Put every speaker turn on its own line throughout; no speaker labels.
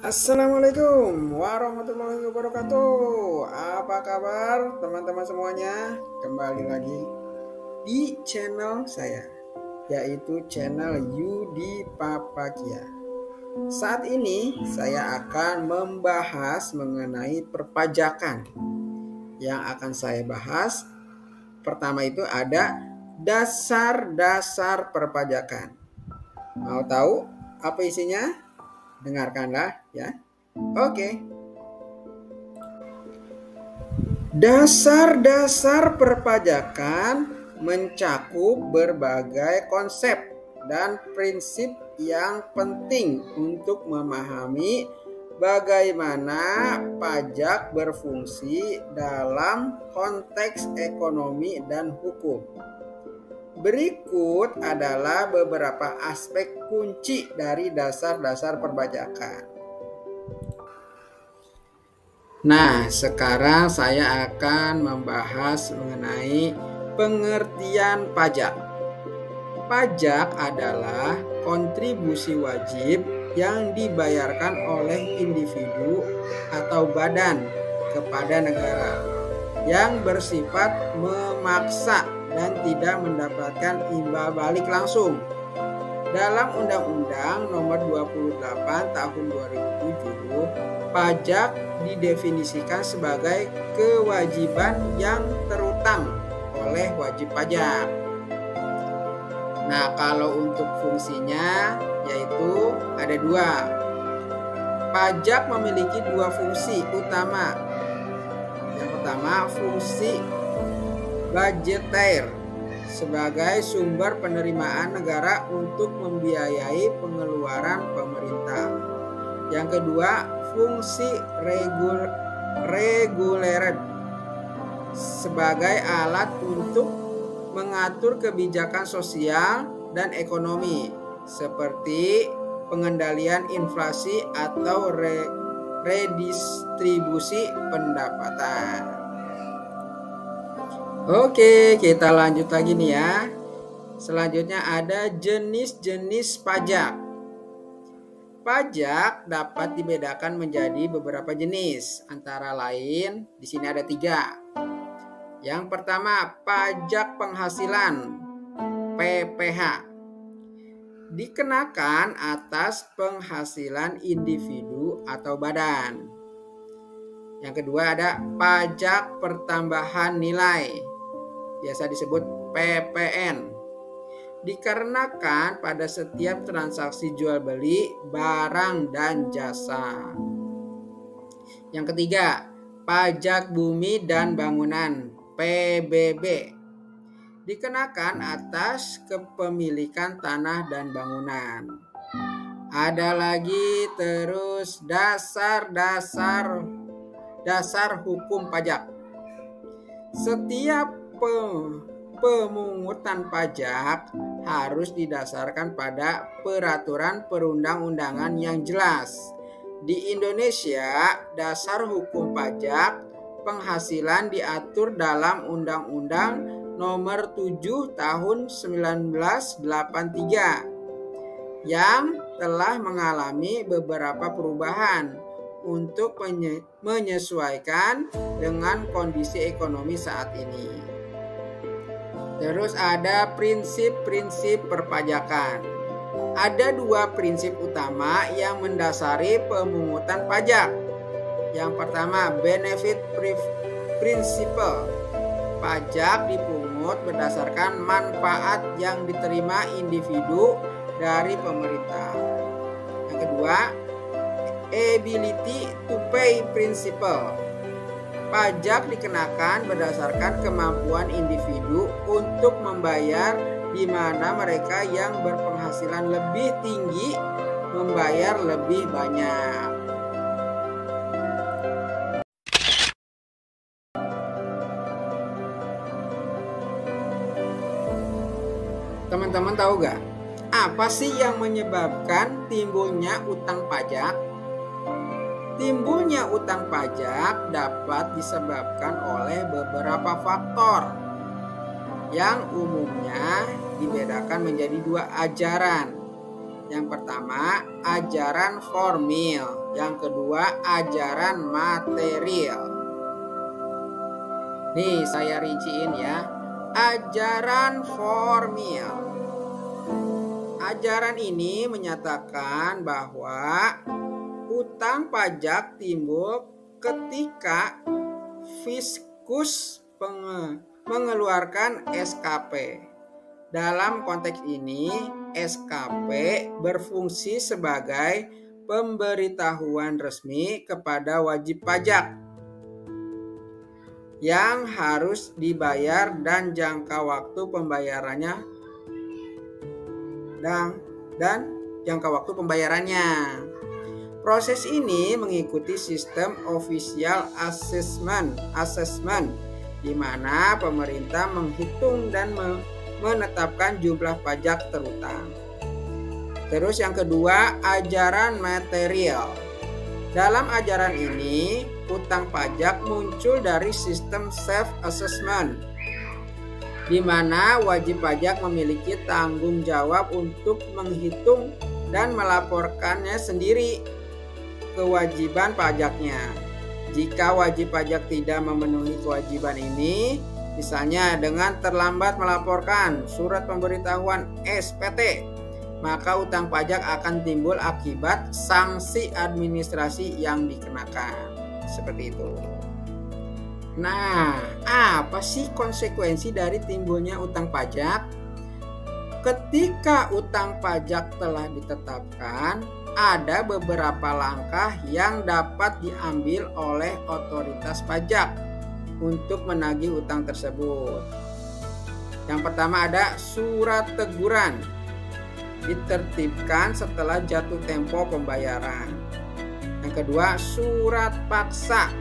Assalamualaikum warahmatullahi wabarakatuh. Apa kabar teman-teman semuanya? Kembali lagi di channel saya, yaitu channel Yudi Papakia. Saat ini saya akan membahas mengenai perpajakan. Yang akan saya bahas pertama itu ada dasar-dasar perpajakan. Mau tahu apa isinya? Dengarkanlah ya. Oke. Dasar-dasar perpajakan mencakup berbagai konsep dan prinsip yang penting untuk memahami bagaimana pajak berfungsi dalam konteks ekonomi dan hukum. Berikut adalah beberapa aspek kunci dari dasar-dasar perpajakan. Nah, sekarang saya akan membahas mengenai pengertian pajak. Pajak adalah kontribusi wajib yang dibayarkan oleh individu atau badan kepada negara yang bersifat memaksa dan tidak mendapatkan imbal balik langsung. Dalam Undang-Undang Nomor 28 Tahun 2007, pajak didefinisikan sebagai kewajiban yang terutang oleh wajib pajak. Nah, kalau untuk fungsinya yaitu ada dua. Pajak memiliki dua fungsi utama. Yang pertama, fungsi budgeter sebagai sumber penerimaan negara untuk membiayai pengeluaran pemerintah. Yang kedua, fungsi reguler sebagai alat untuk mengatur kebijakan sosial dan ekonomi seperti pengendalian inflasi atau redistribusi pendapatan. Oke, kita lanjut lagi nih ya. Selanjutnya ada jenis-jenis pajak. Pajak dapat dibedakan menjadi beberapa jenis, antara lain di sini ada 3. Yang pertama, pajak penghasilan (PPh). Dikenakan atas penghasilan individu atau badan. Yang kedua ada pajak pertambahan nilai, biasa disebut PPN. Dikarenakan pada setiap transaksi jual beli barang dan jasa. Yang ketiga, pajak bumi dan bangunan PBB. Dikenakan atas kepemilikan tanah dan bangunan. Ada lagi terus dasar hukum pajak. Setiap pemungutan pajak harus didasarkan pada peraturan perundang-undangan yang jelas. Di Indonesia, dasar hukum pajak penghasilan diatur dalam Undang-Undang Nomor 7 Tahun 1983 yang telah mengalami beberapa perubahan untuk menyesuaikan dengan kondisi ekonomi saat ini. Terus ada prinsip-prinsip perpajakan. Ada 2 prinsip utama yang mendasari pemungutan pajak. Yang pertama, benefit principle. Pajak dipungut berdasarkan manfaat yang diterima individu dari pemerintah. Yang kedua, ability to pay principle. Pajak dikenakan berdasarkan kemampuan individu untuk membayar, di mana mereka yang berpenghasilan lebih tinggi membayar lebih banyak. Teman-teman tahu gak? Apa sih yang menyebabkan timbulnya utang pajak? Timbulnya utang pajak dapat disebabkan oleh beberapa faktor yang umumnya dibedakan menjadi 2 ajaran, Yang pertama, ajaran formil. Yang kedua, ajaran material. Nih, saya rinciin ya. Ajaran formil. Ajaran ini menyatakan bahwa utang pajak timbul ketika fiskus mengeluarkan SKP. Dalam konteks ini, SKP berfungsi sebagai pemberitahuan resmi kepada wajib pajak yang harus dibayar dan jangka waktu pembayarannya dan jangka waktu pembayarannya. Proses ini mengikuti sistem official assessment di mana pemerintah menghitung dan menetapkan jumlah pajak terutang. Terus yang kedua, ajaran material. Dalam ajaran ini, utang pajak muncul dari sistem self-assessment, di mana wajib pajak memiliki tanggung jawab untuk menghitung dan melaporkannya sendiri kewajiban pajaknya. Jika wajib pajak tidak memenuhi kewajiban ini, misalnya dengan terlambat melaporkan surat pemberitahuan SPT, maka utang pajak akan timbul akibat sanksi administrasi yang dikenakan. Seperti itu. Nah, apa sih konsekuensi dari timbulnya utang pajak? Ketika utang pajak telah ditetapkan, ada beberapa langkah yang dapat diambil oleh otoritas pajak untuk menagih utang tersebut. Yang pertama ada surat teguran, ditertibkan setelah jatuh tempo pembayaran. Yang kedua, surat paksa,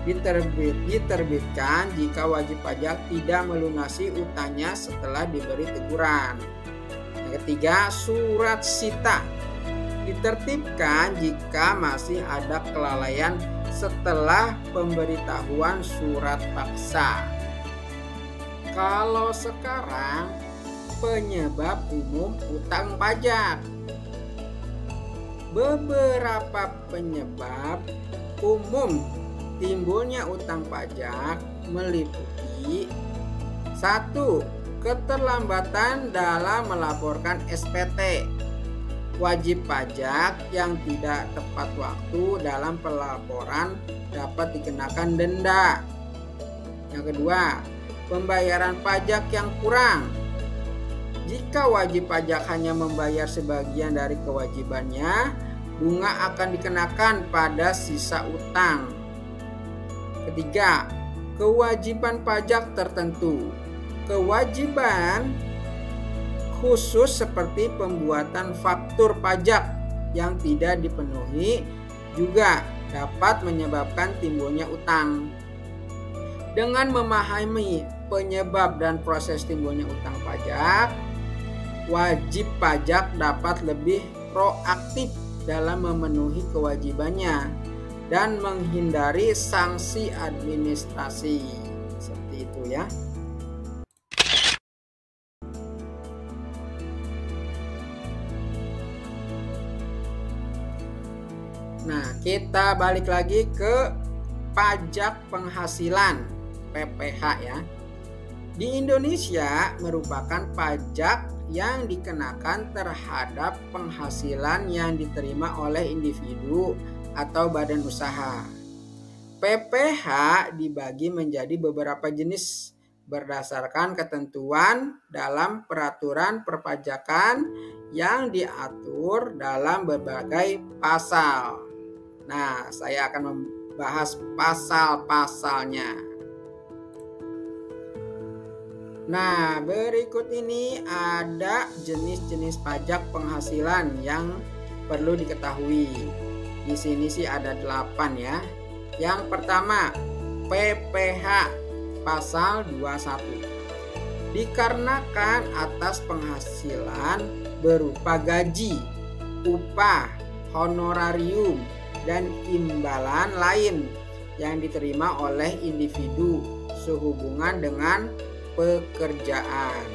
diterbitkan jika wajib pajak tidak melunasi utangnya setelah diberi teguran. Yang ketiga, surat sita, ditertibkan jika masih ada kelalaian setelah pemberitahuan surat paksa. Kalau sekarang, penyebab umum utang pajak. Beberapa penyebab umum timbulnya utang pajak meliputi 1. Keterlambatan dalam melaporkan SPT. Wajib pajak yang tidak tepat waktu dalam pelaporan dapat dikenakan denda. Yang kedua, pembayaran pajak yang kurang. Jika wajib pajak hanya membayar sebagian dari kewajibannya, bunga akan dikenakan pada sisa utang. Ketiga, kewajiban pajak tertentu. Kewajiban khusus seperti pembuatan faktur pajak yang tidak dipenuhi juga dapat menyebabkan timbulnya utang. Dengan memahami penyebab dan proses timbulnya utang pajak, wajib pajak dapat lebih proaktif dalam memenuhi kewajibannya dan menghindari sanksi administrasi. Seperti itu ya. Nah, kita balik lagi ke pajak penghasilan PPh ya. Di Indonesia merupakan pajak yang dikenakan terhadap penghasilan yang diterima oleh individu atau badan usaha. PPh dibagi menjadi beberapa jenis berdasarkan ketentuan dalam peraturan perpajakan yang diatur dalam berbagai pasal. Nah, saya akan membahas pasal-pasalnya. Nah, berikut ini ada jenis-jenis pajak penghasilan yang perlu diketahui. Di sini sih ada 8 ya. Yang pertama, PPh pasal 21. Dikarenakan atas penghasilan berupa gaji, upah, honorarium, dan imbalan lain yang diterima oleh individu sehubungan dengan pekerjaan.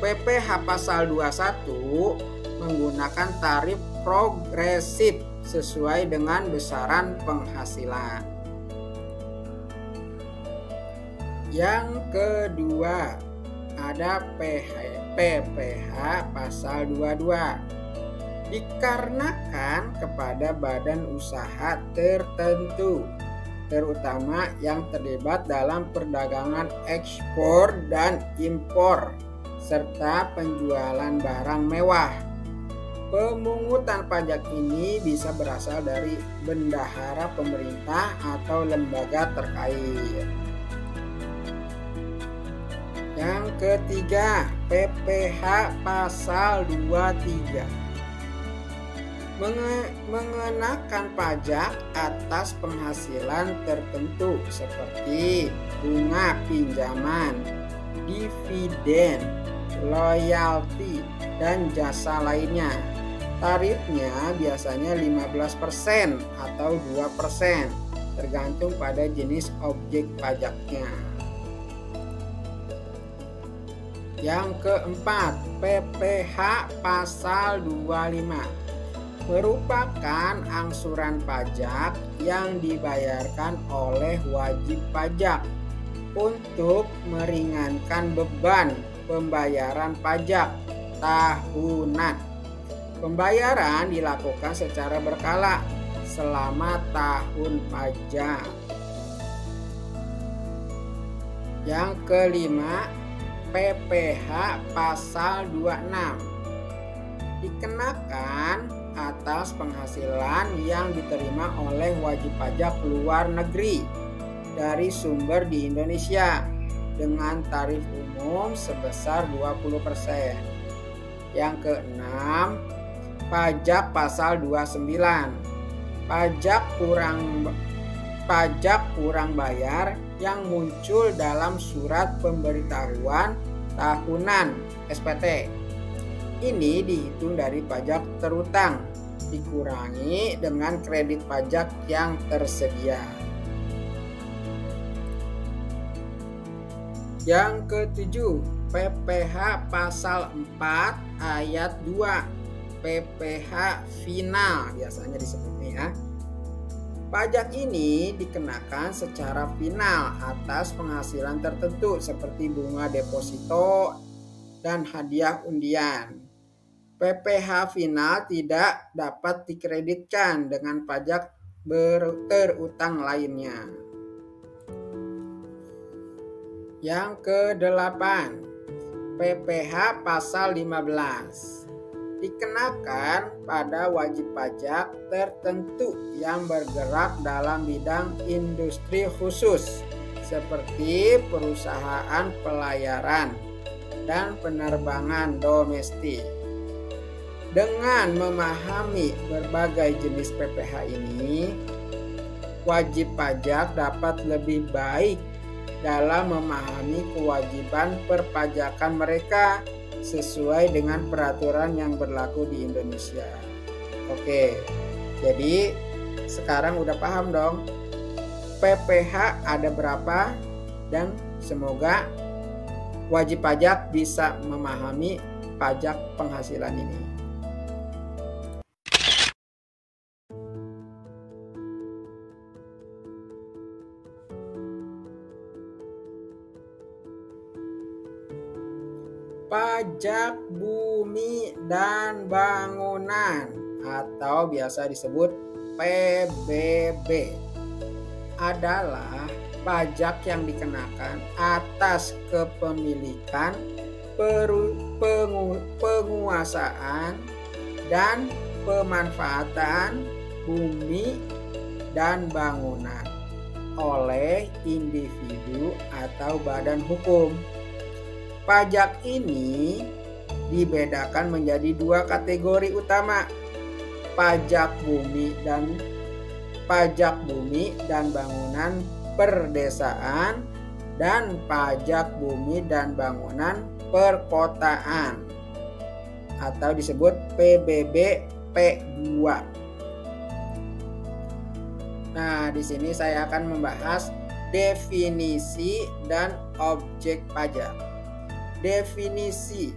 PPh pasal 21 menggunakan tarif progresif sesuai dengan besaran penghasilan. Yang kedua, ada PPh pasal 22. Dikarenakan kepada badan usaha tertentu, terutama yang terlibat dalam perdagangan ekspor dan impor, serta penjualan barang mewah. Pemungutan pajak ini bisa berasal dari bendahara pemerintah atau lembaga terkait. Yang ketiga, PPh pasal 23. Mengenakan pajak atas penghasilan tertentu seperti bunga pinjaman, dividen, royalti, dan jasa lainnya. Tarifnya biasanya 15% atau 2%, tergantung pada jenis objek pajaknya. Yang keempat, PPh pasal 25. Merupakan angsuran pajak yang dibayarkan oleh wajib pajak untuk meringankan beban pembayaran pajak tahunan. Pembayaran dilakukan secara berkala selama tahun pajak. Yang kelima, PPh pasal 26. Dikenakan atas penghasilan yang diterima oleh wajib pajak luar negeri dari sumber di Indonesia dengan tarif umum sebesar 20%. Yang keenam, pajak pasal 29. Pajak kurang bayar yang muncul dalam surat pemberitahuan tahunan SPT. Ini dihitung dari pajak terutang, dikurangi dengan kredit pajak yang tersedia. Yang ketujuh, PPh pasal 4 ayat 2. PPh final biasanya disebutnya ya. Pajak ini dikenakan secara final atas penghasilan tertentu seperti bunga deposito dan hadiah undian. PPh final tidak dapat dikreditkan dengan pajak terutang lainnya. Yang kedelapan, PPh pasal 15. Dikenakan pada wajib pajak tertentu yang bergerak dalam bidang industri khusus seperti perusahaan pelayaran dan penerbangan domestik. Dengan memahami berbagai jenis PPh ini, wajib pajak dapat lebih baik dalam memahami kewajiban perpajakan mereka sesuai dengan peraturan yang berlaku di Indonesia. Oke, jadi sekarang udah paham dong PPh ada berapa, dan semoga wajib pajak bisa memahami pajak penghasilan ini. Pajak bumi dan bangunan atau biasa disebut PBB adalah pajak yang dikenakan atas kepemilikan, penguasaan, dan pemanfaatan bumi dan bangunan oleh individu atau badan hukum. Pajak ini dibedakan menjadi dua kategori utama, pajak bumi dan bangunan perdesaan dan pajak bumi dan bangunan perkotaan atau disebut PBB P2. Nah, di sini saya akan membahas definisi dan objek pajak. Definisi: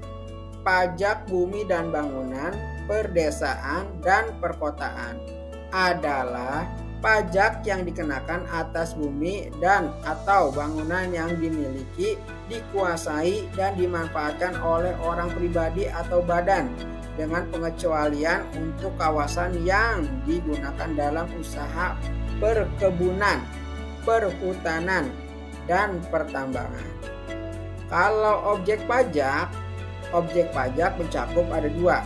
pajak bumi dan bangunan perdesaan, dan perkotaan adalah pajak yang dikenakan atas bumi dan atau bangunan yang dimiliki, dikuasai, dan dimanfaatkan oleh orang pribadi atau badan, dengan pengecualian untuk kawasan yang digunakan dalam usaha perkebunan, perhutanan, dan pertambangan. Kalau objek pajak mencakup ada dua: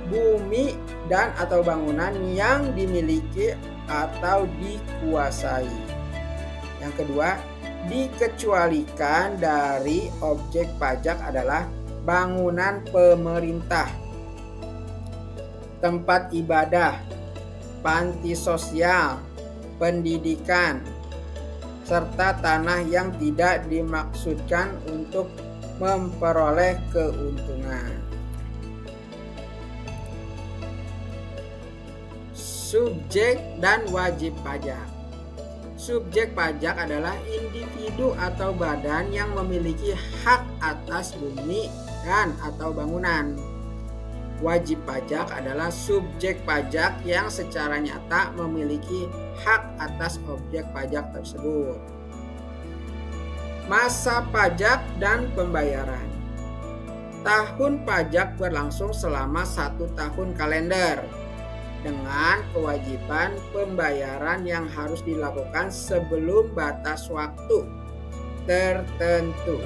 bumi dan atau bangunan yang dimiliki atau dikuasai. Yang kedua, dikecualikan dari objek pajak adalah bangunan pemerintah, tempat ibadah, panti sosial, pendidikan, serta tanah yang tidak dimaksudkan untuk memperoleh keuntungan. Subjek dan wajib pajak. Subjek pajak adalah individu atau badan yang memiliki hak atas bumi dan atau bangunan. Wajib pajak adalah subjek pajak yang secara nyata memiliki hak atas objek pajak tersebut. Masa pajak dan pembayaran. Tahun pajak berlangsung selama 1 tahun kalender, dengan kewajiban pembayaran yang harus dilakukan sebelum batas waktu tertentu.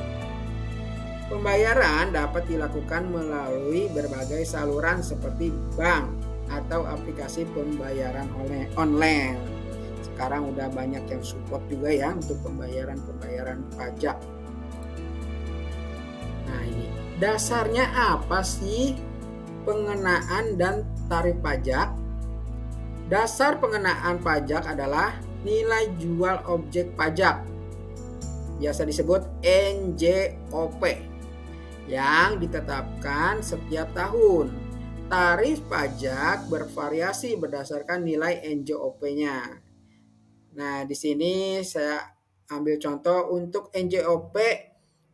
Pembayaran dapat dilakukan melalui berbagai saluran seperti bank atau aplikasi pembayaran online. Sekarang udah banyak yang support juga ya untuk pembayaran pajak. Nah, ini dasarnya apa sih pengenaan dan tarif pajak? Dasar pengenaan pajak adalah nilai jual objek pajak, biasa disebut NJOP, yang ditetapkan setiap tahun. Tarif pajak bervariasi berdasarkan nilai NJOP-nya. Nah, di sini saya ambil contoh untuk NJOP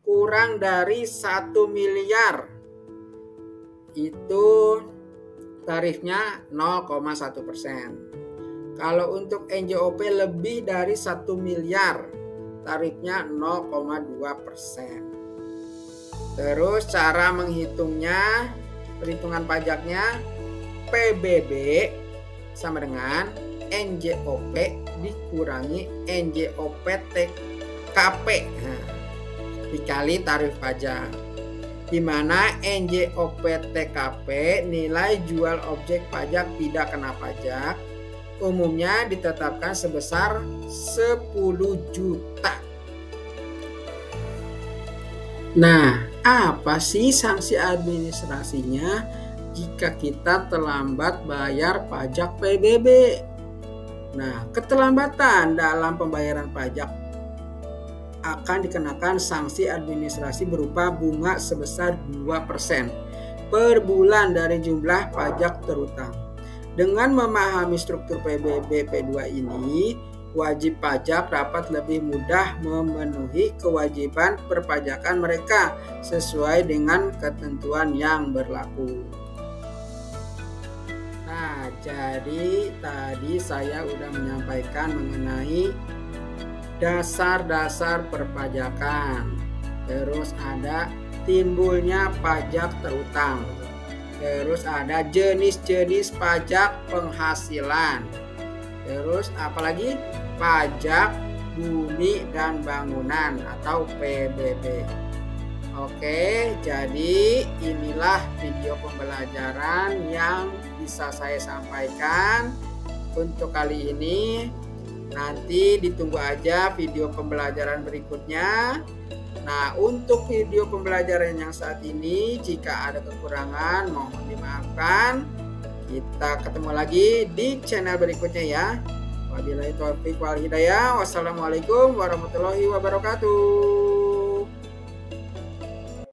kurang dari 1 miliar. Itu tarifnya 0,1%. Kalau untuk NJOP lebih dari 1 miliar, tarifnya 0,2%. Terus cara menghitungnya, perhitungan pajaknya, PBB sama dengan NJOP dikurangi NJOP TKP dikali tarif pajak, di mana NJOP TKP nilai jual objek pajak tidak kena pajak umumnya ditetapkan sebesar 10 juta. Nah, apa sih sanksi administrasinya jika kita terlambat bayar pajak PBB? Nah, keterlambatan dalam pembayaran pajak akan dikenakan sanksi administrasi berupa bunga sebesar 2% per bulan dari jumlah pajak terutang. Dengan memahami struktur PBB P2 ini, wajib pajak dapat lebih mudah memenuhi kewajiban perpajakan mereka sesuai dengan ketentuan yang berlaku. Nah, jadi tadi saya sudah menyampaikan mengenai dasar-dasar perpajakan. Terus ada timbulnya pajak terutang. Terus ada jenis-jenis pajak penghasilan. Terus apalagi pajak bumi dan bangunan atau PBB. Oke, jadi inilah video pembelajaran yang bisa saya sampaikan untuk kali ini. Nanti ditunggu aja video pembelajaran berikutnya. Nah, untuk video pembelajaran yang saat ini, jika ada kekurangan mohon dimaafkan. Kita ketemu lagi di channel berikutnya ya. Wabillahi taufiq wal hidayah. Wassalamualaikum warahmatullahi wabarakatuh.